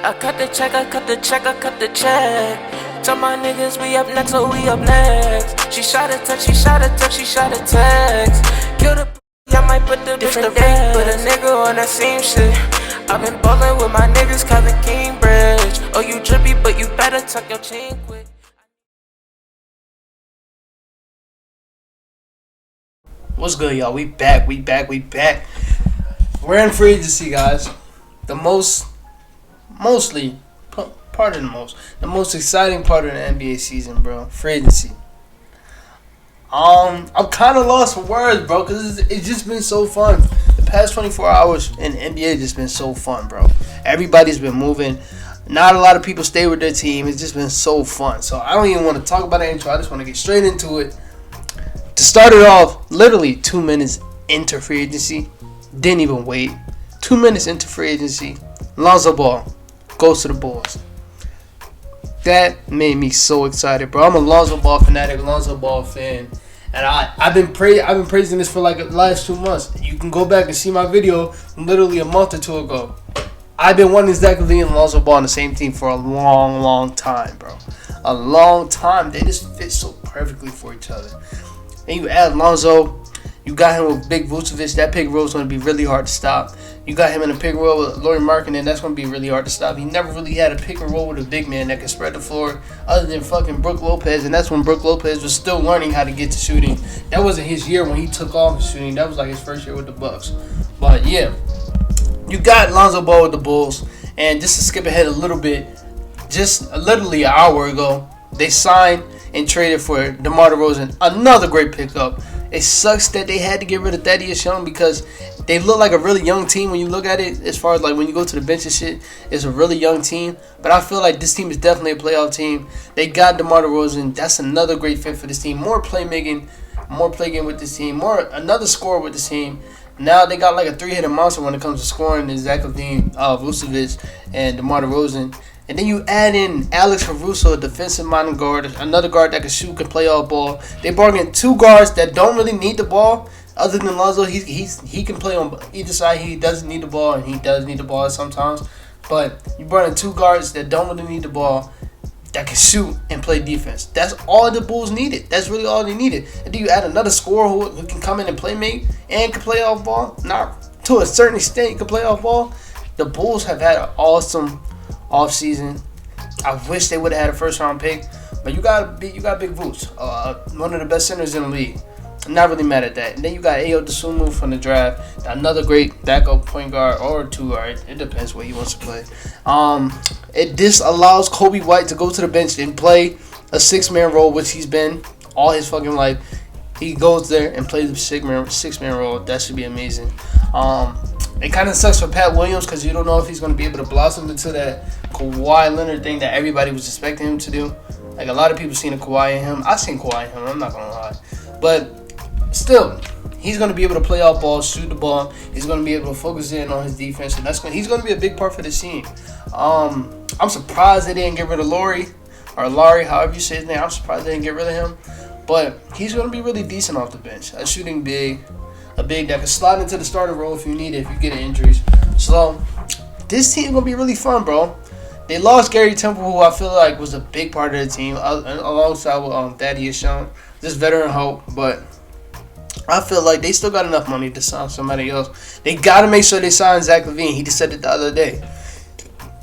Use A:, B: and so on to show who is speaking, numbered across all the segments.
A: I cut the check, I cut the check, I cut the check. Tell my niggas we up next, so we up next. She shot a text, she shot a text, she shot a text. Kill the I might put the different day, put a nigga on that same shit. I've been ballin' with my niggas, Kevin Cambridge. Oh, you drippy, but you better tuck your chain quick.
B: What's good, y'all? We back. We're in free agency, guys. The most exciting part of the NBA season, bro. Free agency. I'm kind of lost for words, bro, because it's just been so fun. The past 24 hours in the NBA just been so fun, bro. Everybody's been moving. Not a lot of people stay with their team. It's just been so fun. So I don't even want to talk about the intro. I just want to get straight into it. To start it off, literally 2 minutes into free agency. Didn't even wait. 2 minutes into free agency. Lonzo Ball goes to the Bulls. That made me so excited, bro. I'm a Lonzo Ball fanatic, Lonzo Ball fan. And I've been praising this for like the last 2 months. You can go back and see my video literally a month or two ago. I've been wanting Zach LaVine and Lonzo Ball on the same team for a long time, bro. A long time. They just fit so perfectly for each other. And you add Lonzo, you got him with Big Vucevic. That pick and roll is going to be really hard to stop. You got him in a pick and roll with Lauri Markkanen. That's going to be really hard to stop. He never really had a pick and roll with a big man that can spread the floor other than fucking Brook Lopez. And that's when Brook Lopez was still learning how to get to shooting. That wasn't his year when he took off shooting. That was like his first year with the Bucks. But yeah, you got Lonzo Ball with the Bulls. And just to skip ahead a little bit, just literally an hour ago, they signed and traded for DeMar DeRozan. Another great pickup. It sucks that they had to get rid of Thaddeus Young because they look like a really young team when you look at it. As far as like when you go to the bench and shit, it's a really young team. But I feel like this team is definitely a playoff team. They got DeMar DeRozan. That's another great fit for this team. More playmaking, more play game with this team. Another scorer with this team. Now they got like a three-headed monster when it comes to scoring. Is Zach LaVine, Vucevic, and DeMar DeRozan. And then you add in Alex Caruso, a defensive-minded guard, another guard that can shoot, can play off ball. They brought in two guards that don't really need the ball. Other than Lonzo, he can play on either side. He doesn't need the ball, and he does need the ball sometimes. But you brought in two guards that don't really need the ball, that can shoot and play defense. That's all the Bulls needed. That's really all they needed. And then you add another scorer who can come in and make and can play off ball. Not to a certain extent, he can play off ball. The Bulls have had an awesome offseason. I wish they would have had a first round pick, but you got Big Vooch, one of the best centers in the league. I'm not really mad at that. And then you got Ayo Dosunmu from the draft, another great backup point guard or two guard. It depends where he wants to play. This allows Kobe White to go to the bench and play a 6-man role, which he's been all his fucking life. He goes there and plays the 6-man role. That should be amazing. It kind of sucks for Pat Williams because you don't know if he's going to be able to blossom into that Kawhi Leonard thing that everybody was expecting him to do. Like, a lot of people seen a Kawhi in him. I've seen Kawhi in him, I'm not going to lie. But still, he's going to be able to play off ball, shoot the ball. He's going to be able to focus in on his defense, and he's going to be a big part for this team. I'm surprised they didn't get rid of Laurie, however you say his name. I'm surprised they didn't get rid of him. But he's going to be really decent off the bench. A shooting big. A big that can slide into the starting role if you need it, if you get injuries. So, this team going to be really fun, bro. They lost Gary Temple, who I feel like was a big part of the team, alongside with Thaddeus Young. This veteran hope, but I feel like they still got enough money to sign somebody else. They got to make sure they sign Zach LaVine. He just said it the other day.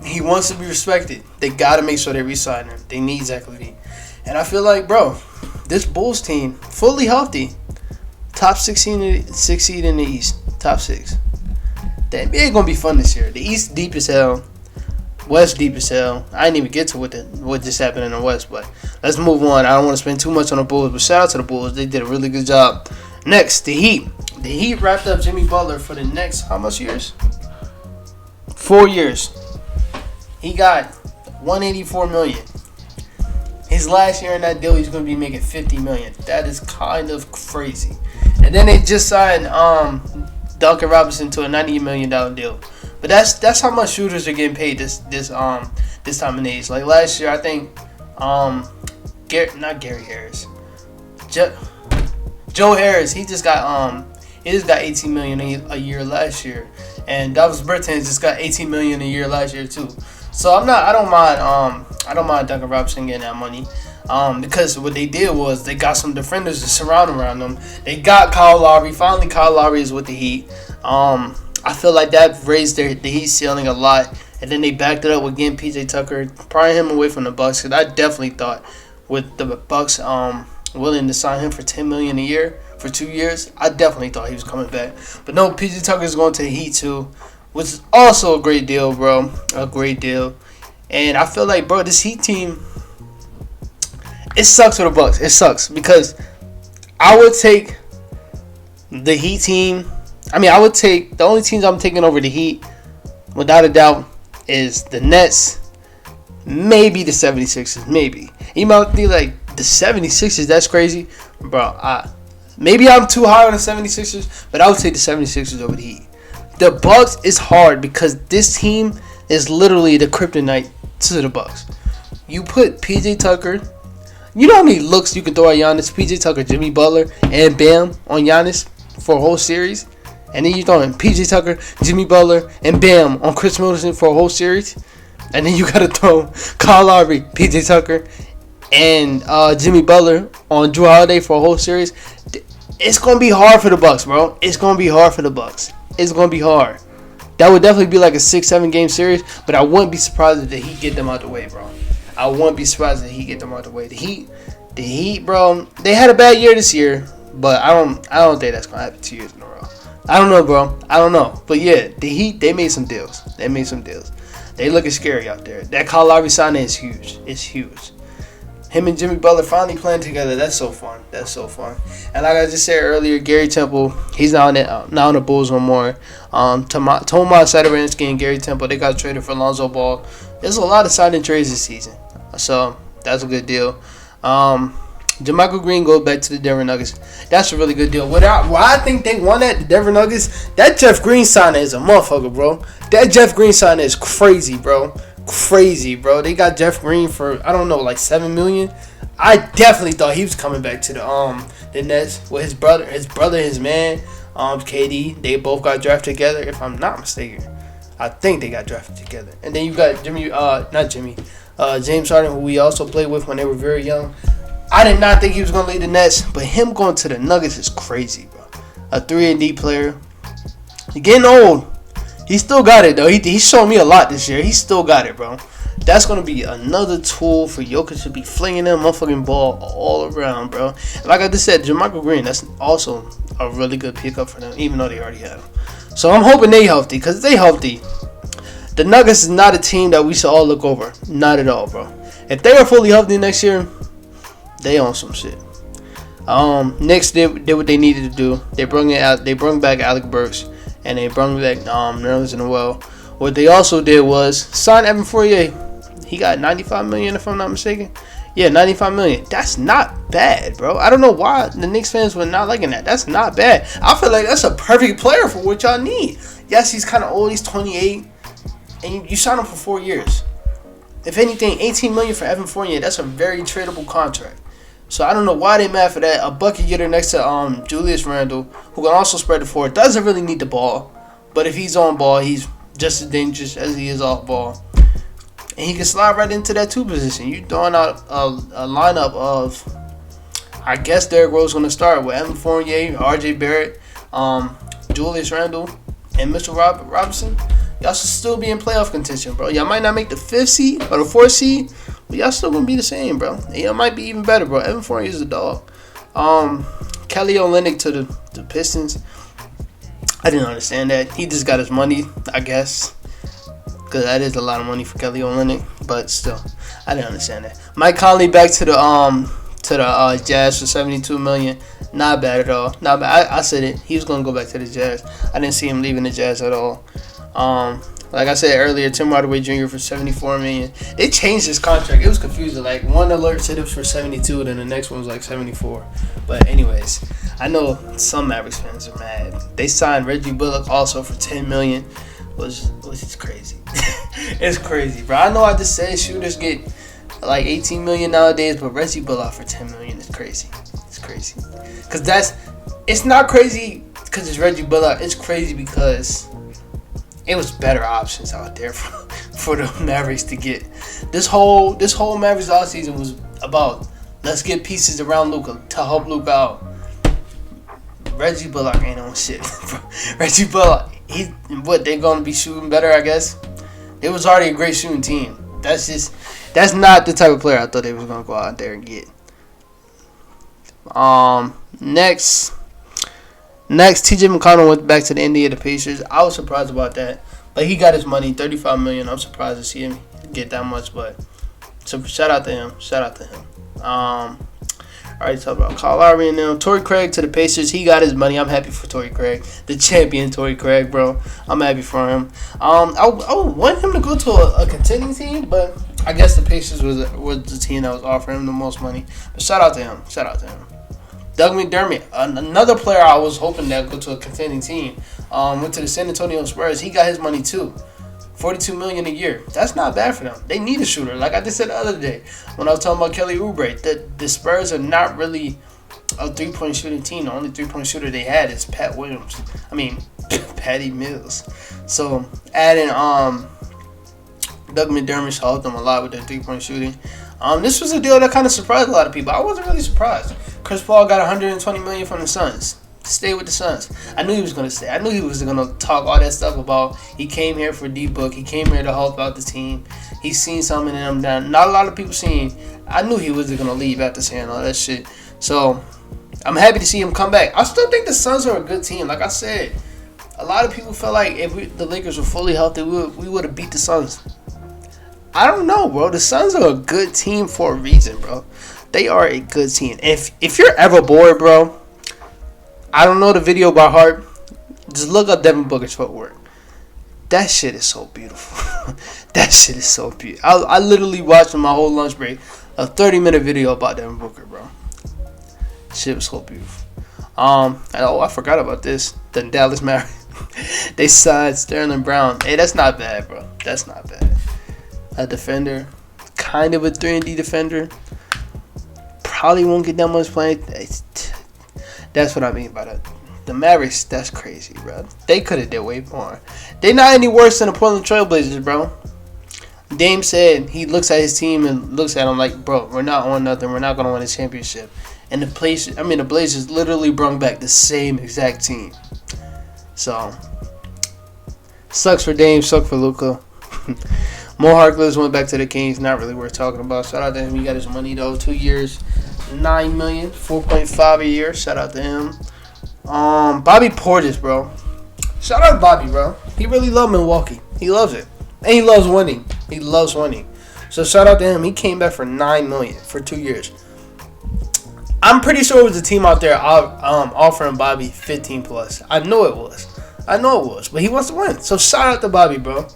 B: He wants to be respected. They got to make sure they re-sign him. They need Zach LaVine. And I feel like, bro, this Bulls team, fully healthy, top 6 seed in the East. Top 6. The NBA going to be fun this year. The East deep as hell. West deep as hell. I didn't even get to what just happened in the West, but let's move on. I don't want to spend too much on the Bulls, but shout out to the Bulls. They did a really good job. Next, the Heat. The Heat wrapped up Jimmy Butler for the next, how much years? 4 years. He got $184 million. His last year in that deal, he's going to be making $50 million. That is kind of crazy. And then they just signed Duncan Robinson to a $98 million deal. But that's how much shooters are getting paid this time of age. Like last year, I think not Gary Harris, Joe Harris. He just got $18 million a year last year, and Davis Bertans just got $18 million a year last year too. So I don't mind Duncan Robinson getting that money. Because what they did was they got some defenders to surround around them. They got Kyle Lowry. Finally, Kyle Lowry is with the Heat. I feel like that raised the Heat ceiling a lot. And then they backed it up with getting PJ Tucker, prying him away from the Bucks. Because I definitely thought with the Bucks willing to sign him for $10 million a year for 2 years, I definitely thought he was coming back. But no, PJ Tucker is going to the Heat too, which is also a great deal, bro. A great deal. And I feel like, bro, this Heat team, it sucks for the Bucks. It sucks because I would take the Heat team. I would take the only teams I'm taking over the Heat, without a doubt, is the Nets, maybe the 76ers, maybe. You might be like, the 76ers, that's crazy. Bro, maybe I'm too high on the 76ers, but I would take the 76ers over the Heat. The Bucks is hard because this team is literally the kryptonite to the Bucks. You put PJ Tucker, you know how many looks you can throw at Giannis, PJ Tucker, Jimmy Butler, and Bam on Giannis for a whole series? And then you throw in PJ Tucker, Jimmy Butler, and Bam on Chris Middleton for a whole series? And then you got to throw Kyle Lowry, PJ Tucker, and Jimmy Butler on Jrue Holiday for a whole series. It's going to be hard for the Bucks, bro. It's going to be hard for the Bucks. It's going to be hard. That would definitely be like a 6-7 game series, but I wouldn't be surprised if the Heat get them out the way, bro. I wouldn't be surprised if the Heat get them out the way. The Heat, bro, they had a bad year this year, but I don't think that's going to happen 2 years in a row. I don't know, bro. I don't know. But yeah, the Heat, they made some deals. They looking scary out there. That Kyle Lowry signing is huge. It's huge. Him and Jimmy Butler finally playing together. That's so fun. And like I just said earlier, Gary Temple, he's not on the Bulls no more. Tomas Satoransky and Gary Temple, they got traded for Lonzo Ball. There's a lot of signing trades this season. So that's a good deal. JaMychal Green goes back to the Denver Nuggets. That's a really good deal. Why I think they won that, the Denver Nuggets, that Jeff Green signing is a motherfucker, bro. That Jeff Green signing is crazy, bro. Crazy, bro. They got Jeff Green for, I don't know, like $7 million. I definitely thought he was coming back to the Nets with his brother, his man, KD. They both got drafted together, if I'm not mistaken. I think they got drafted together. And then you got James Harden, who we also played with when they were very young. I did not think he was going to lead the Nets, but him going to the Nuggets is crazy, bro. A 3-and-D player. He's getting old. He still got it, though. He's shown me a lot this year. He still got it, bro. That's going to be another tool for Jokic to be flinging that motherfucking ball all around, bro. And like I just said, JaMychal Green, that's also a really good pickup for them, even though they already had him. So I'm hoping they healthy, because if they healthy, the Nuggets is not a team that we should all look over. Not at all, bro. If they are fully healthy next year, they on some shit. Knicks did what they needed to do. They brought back Alec Burks, and they brought back Nerlens Noel. What they also did was sign Evan Fournier. He got $95 million, if I'm not mistaken. Yeah, $95 million. That's not bad, bro. I don't know why the Knicks fans were not liking that. That's not bad. I feel like that's a perfect player for what y'all need. Yes, he's kind of old. He's 28, and you sign him for 4 years. If anything, $18 million for Evan Fournier. That's a very tradable contract. So I don't know why they mad for that. A bucket getter next to Julius Randle, who can also spread the floor, doesn't really need the ball. But if he's on ball, he's just as dangerous as he is off ball. And he can slide right into that 2 position. You throwing out a lineup of, I guess Derrick Rose going to start with Evan Fournier, RJ Barrett, Julius Randle, and Mitchell Robinson. Y'all should still be in playoff contention, bro. Y'all might not make the 5th seed or the 4th seed, but y'all still going to be the same, bro. And y'all might be even better, bro. Evan Fournier is a dog. Kelly Olynyk to the Pistons. I didn't understand that. He just got his money, I guess. Because that is a lot of money for Kelly Olynyk. But still, I didn't understand that. Mike Conley back to the Jazz for $72 million. Not bad at all. Not bad. I said it. He was going to go back to the Jazz. I didn't see him leaving the Jazz at all. Like I said earlier, Tim Hardaway Jr. for $74 million. They changed his contract. It was confusing. Like, one alert said it was for 72, then the next one was like 74. But anyways, I know some Mavericks fans are mad. They signed Reggie Bullock also for $10 million, which is crazy. It's crazy, bro. I know I just said shooters get like $18 million nowadays, but Reggie Bullock for $10 million is crazy. It's crazy. It's not crazy because it's Reggie Bullock. It's crazy because it was better options out there for the Mavericks to get. This whole Mavericks offseason was about, let's get pieces around Luka to help Luka out. Reggie Bullock ain't on shit. Reggie Bullock, they're gonna be shooting better, I guess. It was already a great shooting team. That's not the type of player I thought they was gonna go out there and get. Next, TJ McConnell went back to the Indiana Pacers. I was surprised about that, but he got his money, $35 million. I'm surprised to see him get that much, but so shout out to him. I already talked about Kyle Lowry and them. Torrey Craig to the Pacers. He got his money. I'm happy for Torrey Craig, the champion Torrey Craig, bro. I'm happy for him. I would want him to go to a contending team, but I guess the Pacers was the team that was offering him the most money. But shout out to him. Doug McDermott, another player I was hoping that would go to a contending team, went to the San Antonio Spurs. He got his money too. $42 million a year. That's not bad for them. They need a shooter. Like I just said the other day when I was talking about Kelly Oubre, the Spurs are not really a 3-point shooting team. The only 3-point shooter they had is Patty Mills. So adding Doug McDermott helped them a lot with their 3-point shooting. This was a deal that kind of surprised a lot of people. I wasn't really surprised. Chris Paul got $120 million from the Suns. Stay with the Suns. I knew he was going to stay. I knew he was going to talk all that stuff about he came here for D-Book. He came here to help out the team. He's seen something in him that not a lot of people seen. I knew he wasn't going to leave after saying all that shit. So, I'm happy to see him come back. I still think the Suns are a good team. Like I said, a lot of people felt like if the Lakers were fully healthy, we would have beat the Suns. I don't know, bro. The Suns are a good team for a reason, bro. They are a good team. If you're ever bored, bro, I don't know the video by heart. Just look up Devin Booker's footwork. That shit is so beautiful. That shit is so beautiful. I literally watched on my whole lunch break a 30-minute video about Devin Booker, bro. Shit was so beautiful. I forgot about this. The Dallas Mavericks. They signed Sterling Brown. Hey, that's not bad, bro. That's not bad. A defender. Kind of a 3-and-D defender. Probably won't get that much playing. That's what I mean by that. The Mavericks, that's crazy, bro. They could have did way more. They're not any worse than the Portland Trailblazers, bro. Dame said he looks at his team and looks at them like, bro, we're not on nothing. We're not going to win a championship. And the Blazers literally brought back the same exact team. So, sucks for Dame, sucks for Luka. Mo Harkless went back to the Kings. Not really worth talking about. Shout out to him. He got his money, though. 2 years. $9 million, 4.5 a year. Shout out to him. Bobby Portis, bro. Shout out to Bobby, bro. He really loves Milwaukee. He loves it. And he loves winning. So shout out to him. He came back for $9 million for 2 years. I'm pretty sure it was a team out there offering Bobby 15 plus. I know it was. But he wants to win. So shout out to Bobby, bro.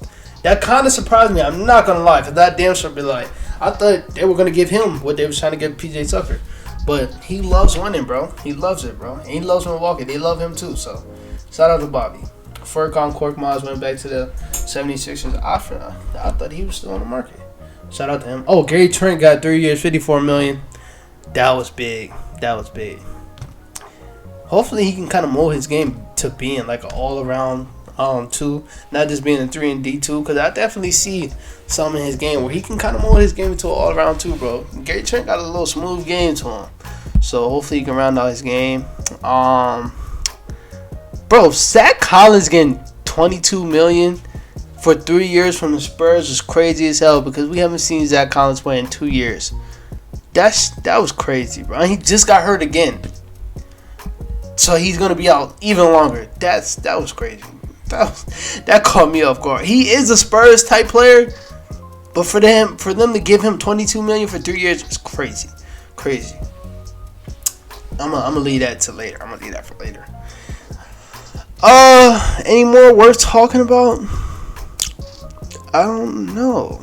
B: That kind of surprised me. I'm not going to lie. Because that damn sure be like, I thought they were going to give him what they was trying to give PJ Tucker. But he loves winning, bro. He loves it, bro. And he loves Milwaukee. They love him, too. So, shout out to Bobby. Furkan Korkmaz went back to the 76ers. I thought he was still on the market. Shout out to him. Oh, Gary Trent got 3 years, $54 million. That was big. Hopefully, he can kind of mold his game to being like an all-around 2, not just being a 3-and-D 2, because I definitely see some in his game where he can kind of mold his game into an all-around 2, bro. Gary Trent got a little smooth game to him, so hopefully he can round out his game. Bro, Zach Collins getting $22 million for 3 years from the Spurs is crazy as hell because we haven't seen Zach Collins play in 2 years. That was crazy, bro. And he just got hurt again, so he's gonna be out even longer. That was crazy. That caught me off guard. He is a Spurs type player, but for them to give him $22 million for 3 years is crazy. I'm gonna leave that to later. I'm gonna leave that for later. Any more worth talking about? I don't know.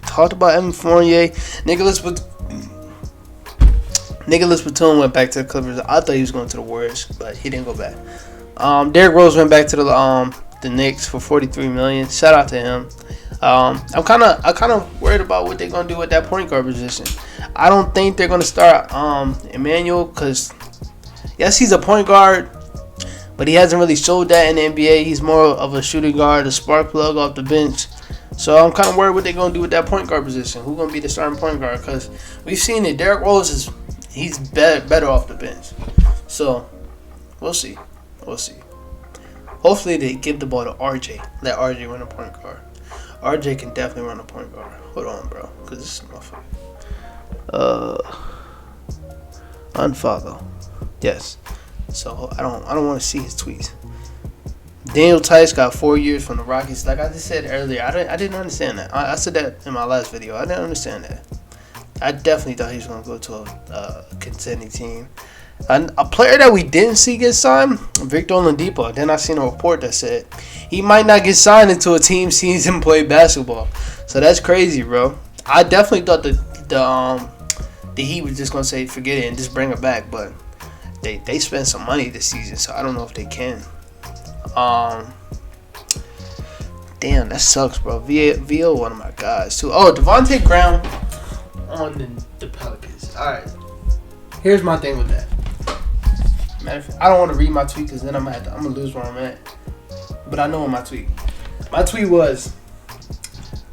B: Talked about Evan Fournier. Nicholas Batum went back to the Clippers. I thought he was going to the Warriors, but he didn't go back. Derrick Rose went back to the Knicks for $43 million. Shout out to him. I'm kind of worried about what they're gonna do with that point guard position. I don't think they're gonna start Emmanuel because yes, he's a point guard, but he hasn't really showed that in the NBA. He's more of a shooting guard, a spark plug off the bench. So I'm kind of worried what they're gonna do with that point guard position. Who's gonna be the starting point guard? Because we've seen it. Derrick Rose he's better off the bench. So we'll see. We'll see. Hopefully they give the ball to RJ. Let RJ run a point guard. RJ can definitely run a point guard. Hold on, bro, because this is motherfucker. Unfollow. Yes. So I don't want to see his tweets. Daniel Tice got 4 years from the Rockets. Like I just said earlier, I didn't understand that. I said that in my last video. I didn't understand that. I definitely thought he was going to go to a contending team. And a player that we didn't see get signed, Victor Oladipo. Then I seen a report that said he might not get signed until a team sees him play basketball. So that's crazy, bro. I definitely thought the Heat was just gonna say forget it and just bring her back, but they spent some money this season, so I don't know if they can. Damn, that sucks, bro. VO, one of my guys too. Oh, Devontae Graham on the Pelicans. All right, here's my thing with that. Matter of fact, I don't want to read my tweet because then I'm gonna lose where I'm at. But I know in my tweet. My tweet was,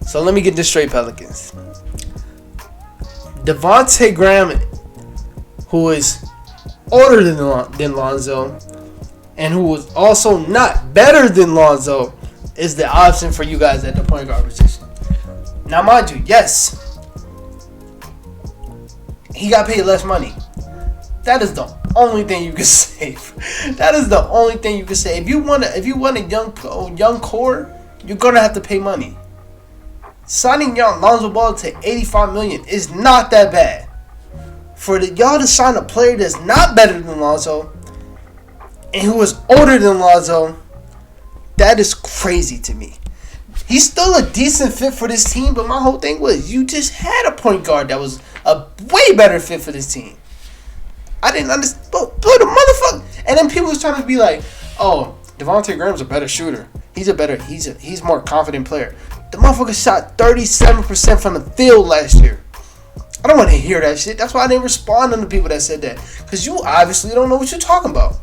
B: so let me get this straight, Pelicans. Devontae Graham, who is older than Lonzo, and who was also not better than Lonzo, is the option for you guys at the point guard position. Now, mind you, yes, he got paid less money. That is the only thing you can save. That is the only thing you can say. If you want a young core, you're gonna have to pay money. Signing young Lonzo Ball to $85 million is not that bad. For y'all to sign a player that's not better than Lonzo and who is older than Lonzo, that is crazy to me. He's still a decent fit for this team, but my whole thing was you just had a point guard that was a way better fit for this team. I didn't understand, but the motherfucker. And then people was trying to be like, "Oh, Devontae Graham's a better shooter. He's more confident player." The motherfucker shot 37% from the field last year. I don't want to hear that shit. That's why I didn't respond to the people that said that, because you obviously don't know what you're talking about.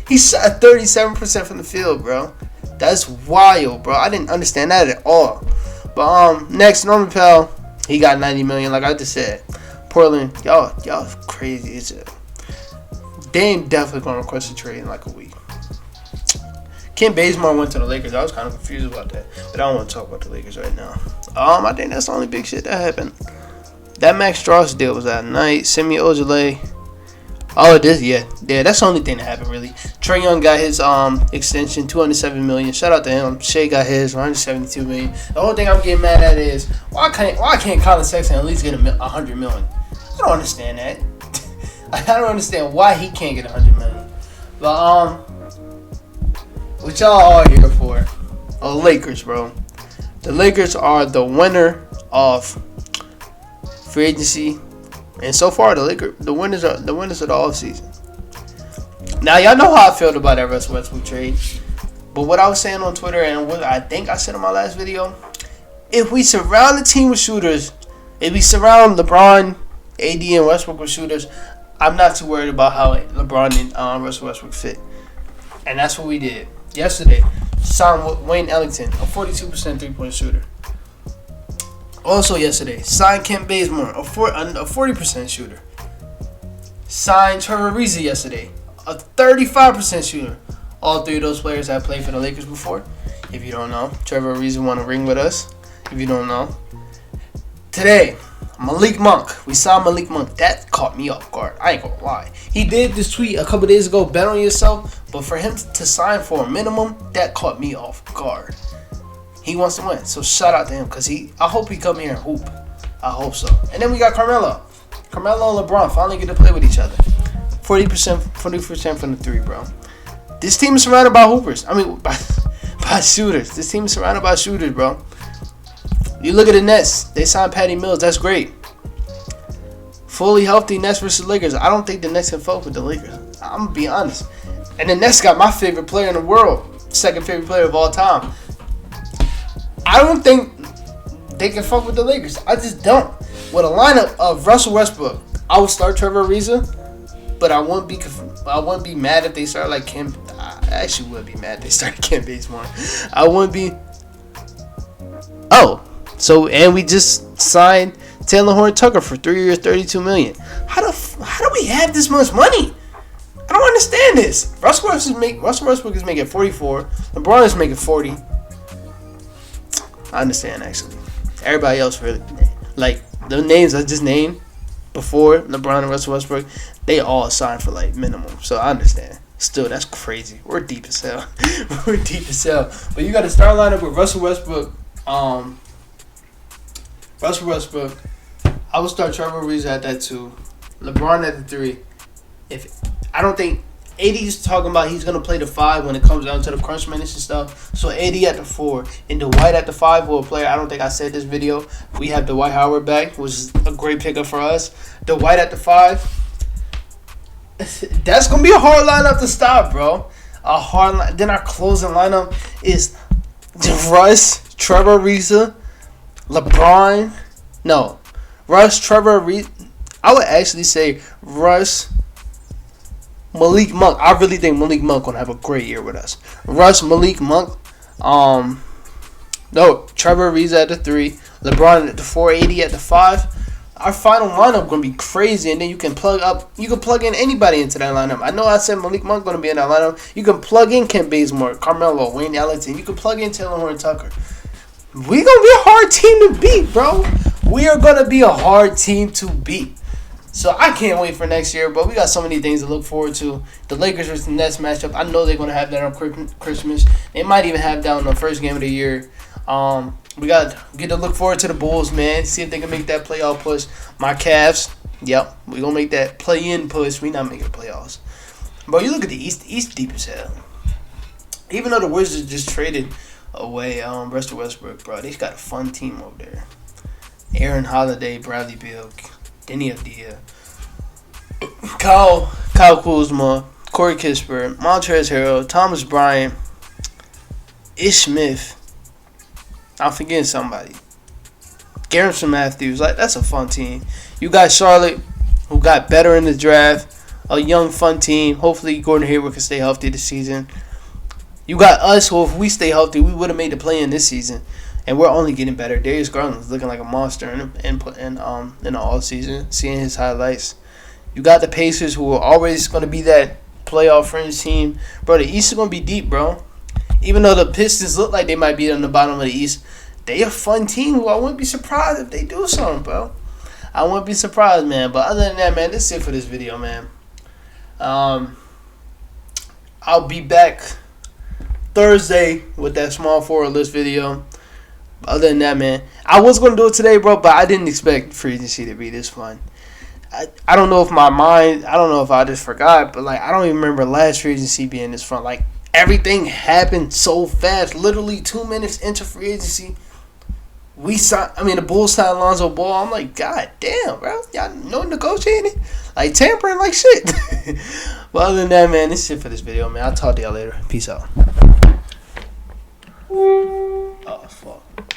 B: He shot 37% from the field, bro. That's wild, bro. I didn't understand that at all. But next, Norman Powell, he got $90 million, like I just said. Portland, y'all crazy. Dame definitely gonna request a trade in like a week. Ken Bazemore went to the Lakers. I was kind of confused about that, but I don't want to talk about the Lakers right now. I think that's the only big shit that happened. That Max Strauss deal was that night. Semi Ojeleye. Oh, that's the only thing that happened really. Trae Young got his extension, $207 million. Shout out to him. Shea got his, $172 million. The only thing I'm getting mad at is why can't Colin Sexton at least get $100 million? I don't understand that. I don't understand why he can't get $100 million. But what y'all are here for? Oh, Lakers, bro. The Lakers are the winner of free agency, and so far the winners of the offseason. Now y'all know how I felt about that Russell Westbrook trade, but what I was saying on Twitter and what I think I said in my last video, if we surround the team with shooters, if we surround LeBron, AD, and Westbrook with shooters, I'm not too worried about how LeBron and Russell Westbrook fit, and that's what we did. Yesterday, signed Wayne Ellington, a 42% three-point shooter. Also yesterday, signed Kent Bazemore, a 40% shooter. Signed Trevor Ariza yesterday, a 35% shooter. All three of those players have played for the Lakers before. If you don't know, Trevor Ariza won a ring with us. If you don't know. Today, Malik Monk. We saw Malik Monk. That caught me off guard. I ain't gonna lie. He did this tweet a couple days ago, bet on yourself. But for him to sign for a minimum, that caught me off guard. He wants to win. So shout out to him, because I hope he come here and hoop. I hope so. And then we got Carmelo. Carmelo and LeBron finally get to play with each other. 40% from the three, bro. This team is surrounded by hoopers. I mean, by shooters. This team is surrounded by shooters, bro. You look at the Nets. They signed Patty Mills. That's great. Fully healthy Nets versus Lakers. I don't think the Nets can fuck with the Lakers. I'm going to be honest. And the Nets got my favorite player in the world. Second favorite player of all time. I don't think they can fuck with the Lakers. I just don't. With a lineup of Russell Westbrook, I would start Trevor Ariza, but I wouldn't be mad if they started like Kim. I actually would be mad if they started Kim Bazemore. I wouldn't be. Oh, so and we just signed Taylor Horn Tucker for 3 years, $32 million. How do we have this much money? I don't understand this. Russell Westbrook is making 44. LeBron is making 40. I understand actually. Everybody else really, like the names I just named before, LeBron and Russell Westbrook, they all signed for like minimum. So I understand. Still, that's crazy. We're deep as hell. We're deep as hell. But you got to start lineup with Russell Westbrook. Russell Westbrook. I would start Trevor Ariza at that 2. LeBron at the 3. If I don't think AD's talking about he's gonna play the 5 when it comes down to the crunch minutes and stuff. So AD at the 4 and Dwight at the 5 will play. I don't think I said this video. We have Dwight Howard back, which is a great pickup for us. Dwight at the 5. That's gonna be a hard lineup to stop, bro. A hard line. Then our closing lineup is Russ, Trevor Ariza, LeBron. No, Russ, Trevor Ariza. I would actually say Russ, Malik Monk. I really think Malik Monk gonna have a great year with us. Russ, Malik Monk. No, Trevor Ariza at the 3, LeBron at the 480 at the 5. Our final lineup gonna be crazy, and then you can plug in anybody into that lineup. I know I said Malik Monk gonna be in that lineup. You can plug in Kent Bazemore, Carmelo, Wayne Ellington. You can plug in Taylor Horn Tucker. We gonna be a hard team to beat, bro. We are gonna be a hard team to beat. So I can't wait for next year, but we got so many things to look forward to. The Lakers versus the Nets matchup. I know they're gonna have that on Christmas. They might even have that on the first game of the year. We got to get to look forward to the Bulls, man. See if they can make that playoff push. My Cavs, yep, we going to make that play-in push. We not making playoffs. But you look at the East. The East deep as hell. Even though the Wizards just traded away Russell Westbrook, bro, they got a fun team over there. Aaron Holiday, Bradley Beal, Denny Avdija, Kyle Kuzma, Corey Kispert, Montrezl Harrell, Thomas Bryant, Ish Smith. I'm forgetting somebody. Garrison Matthews. Like, that's a fun team. You got Charlotte, who got better in the draft. A young, fun team. Hopefully, Gordon Hayward can stay healthy this season. You got us, who if we stay healthy, we would have made the play-in this season. And we're only getting better. Darius Garland's looking like a monster in the all-season. Seeing his highlights. You got the Pacers, who are always going to be that playoff fringe team. Bro, the East is going to be deep, bro. Even though the Pistons look like they might be on the bottom of the East, they a fun team who I wouldn't be surprised if they do something, bro. I wouldn't be surprised, man. But other than that, man, that's it for this video, man. I'll be back Thursday with that small forward list video. Other than that, man, I was going to do it today, bro, but I didn't expect free agency to be this fun. I don't know if I don't know if I just forgot, but, like, I don't even remember last free agency being this fun. Like, everything happened so fast. Literally 2 minutes into free agency, the Bulls signed Lonzo Ball. I'm like, God damn, bro. Y'all no negotiating? Like, tampering like shit. But other than that, man, this is it for this video, man. I'll talk to y'all later. Peace out. Oh, fuck.